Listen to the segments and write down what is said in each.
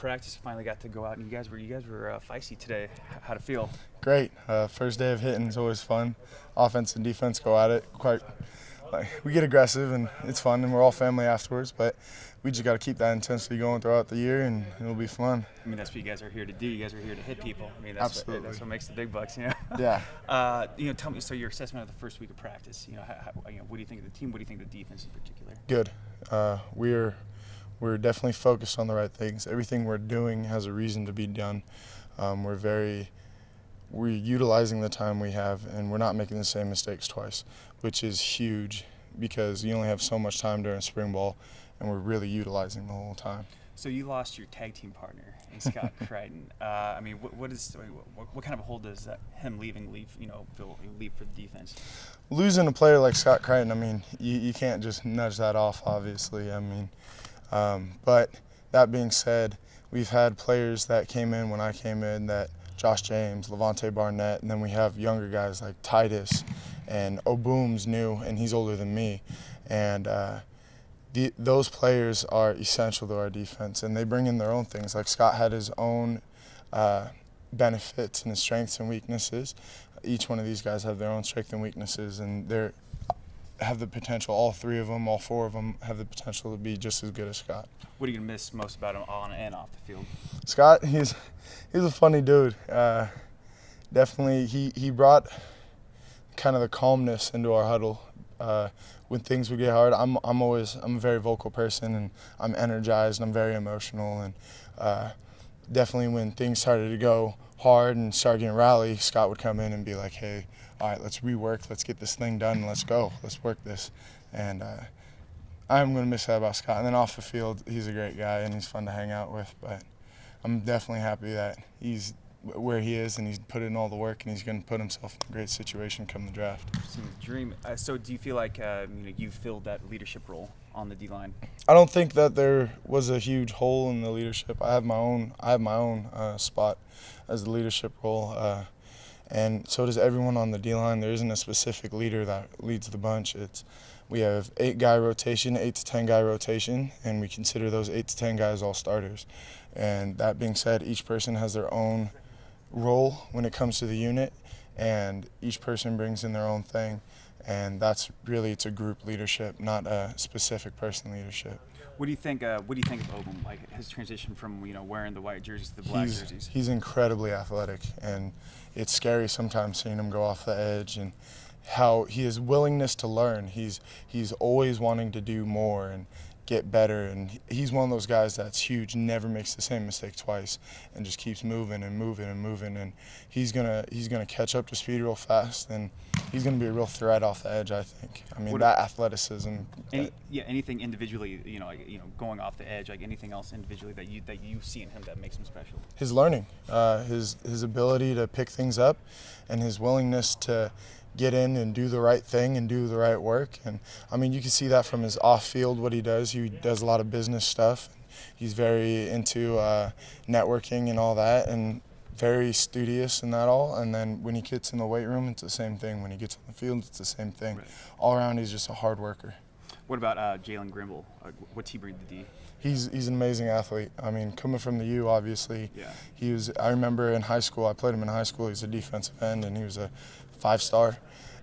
practice. Finally got to go out, and you guys were feisty today. How'd it feel? Great. First day of hitting is always fun. Offense and defense go at it we get aggressive, and it's fun, and we're all family afterwards, but we just got to keep that intensity going throughout the year, and it'll be fun. I mean, that's what you guys are here to do. You guys are here to hit people. I mean, that's what makes the big bucks, Yeah. Tell me, so your assessment of the first week of practice, what do you think of the team? What do you think of the defense in particular? Good. We're definitely focused on the right things. Everything we're doing has a reason to be done. We're utilizing the time we have, and we're not making the same mistakes twice, which is huge because you only have so much time during spring ball, and we're really utilizing the whole time. So you lost your tag team partner in Scott Crichton. What kind of a hold does him leaving leave for the defense? Losing a player like Scott Crichton, I mean, you can't just nudge that off, obviously. I mean, but that being said, we've had players that came in when I came in, that Josh James, Levante Barnett, and then we have younger guys like Titus, and Oboom's new, and he's older than me. And those players are essential to our defense, and they bring in their own things. Like Scott had his own benefits and his strengths and weaknesses. Each one of these guys have their own strengths and weaknesses, and they have the potential, all three of them, all four of them, have the potential to be just as good as Scott. What are you going to miss most about him on and off the field? Scott, he's a funny dude. Definitely, he brought kind of the calmness into our huddle. When things would get hard, I'm a very vocal person, and I'm energized, and I'm very emotional, and definitely when things started to go hard and start getting rally, Scott would come in and be like, hey, all right, let's rework, let's get this thing done, let's go, let's work this. And I'm going to miss that about Scott. And then off the field, he's a great guy, and he's fun to hang out with, but I'm definitely happy that he's where he is, and he's put in all the work, and he's going to put himself in a great situation come the draft. Dream. So do you feel like you filled that leadership role on the D-line? I don't think that there was a huge hole in the leadership. I have my own spot as the leadership role, and so does everyone on the D-line. There isn't a specific leader that leads the bunch. We have 8-guy rotation, 8 to 10 guy rotation, and we consider those 8 to 10 guys all starters. And that being said, each person has their own role when it comes to the unit, and each person brings in their own thing, and it's a group leadership, not a specific person leadership. What do you think of Obum, like his transition from wearing the white jerseys to the black jerseys? He's incredibly athletic, and it's scary sometimes seeing him go off the edge, and how his willingness to learn. He's always wanting to do more and get better, and he's one of those guys that's huge, never makes the same mistake twice, and just keeps moving and moving and moving, and he's gonna catch up to speed real fast, and he's gonna be a real threat off the edge, I think. I mean, that athleticism. Anything individually, going off the edge, like anything else individually that you see in him that makes him special? His learning, his ability to pick things up, and his willingness to get in and do the right thing and do the right work. And I mean, you can see that from his off-field, what he does. He does a lot of business stuff. He's very into networking and all that, and very studious in that all. And then when he gets in the weight room, it's the same thing. When he gets on the field, it's the same thing. Right. All around, he's just a hard worker. What about Jalen Grimble? What's he bring to the D? He's an amazing athlete. I mean, coming from the U, obviously. Yeah. I remember in high school, I played him in high school. He's a defensive end, and he was a 5-star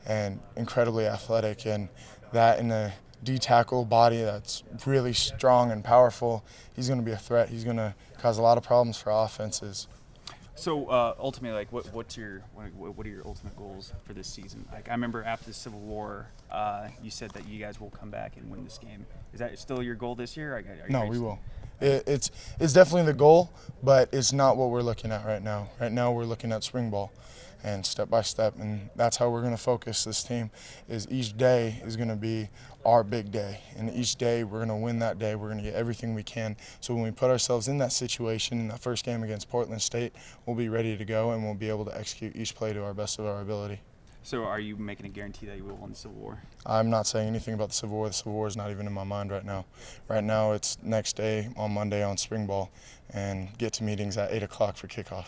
and incredibly athletic. And that in a D-tackle body that's really strong and powerful, he's going to be a threat. He's going to cause a lot of problems for offenses. So ultimately, like, what are your ultimate goals for this season? Like, I remember after the Civil War, you said that you guys will come back and win this game. Is that still your goal this year? No, we will. It's definitely the goal, but it's not what we're looking at right now. Right now, we're looking at spring ball, and step by step, and that's how we're going to focus this team. Is each day is going to be our big day, and each day we're going to win that day. We're going to get everything we can. So when we put ourselves in that situation in that first game against Portland State, we'll be ready to go, and we'll be able to execute each play to our best of our ability. So are you making a guarantee that you will win the Civil War? I'm not saying anything about the Civil War. The Civil War is not even in my mind right now. Right now it's next day on Monday on spring ball, and get to meetings at 8 o'clock for kickoff.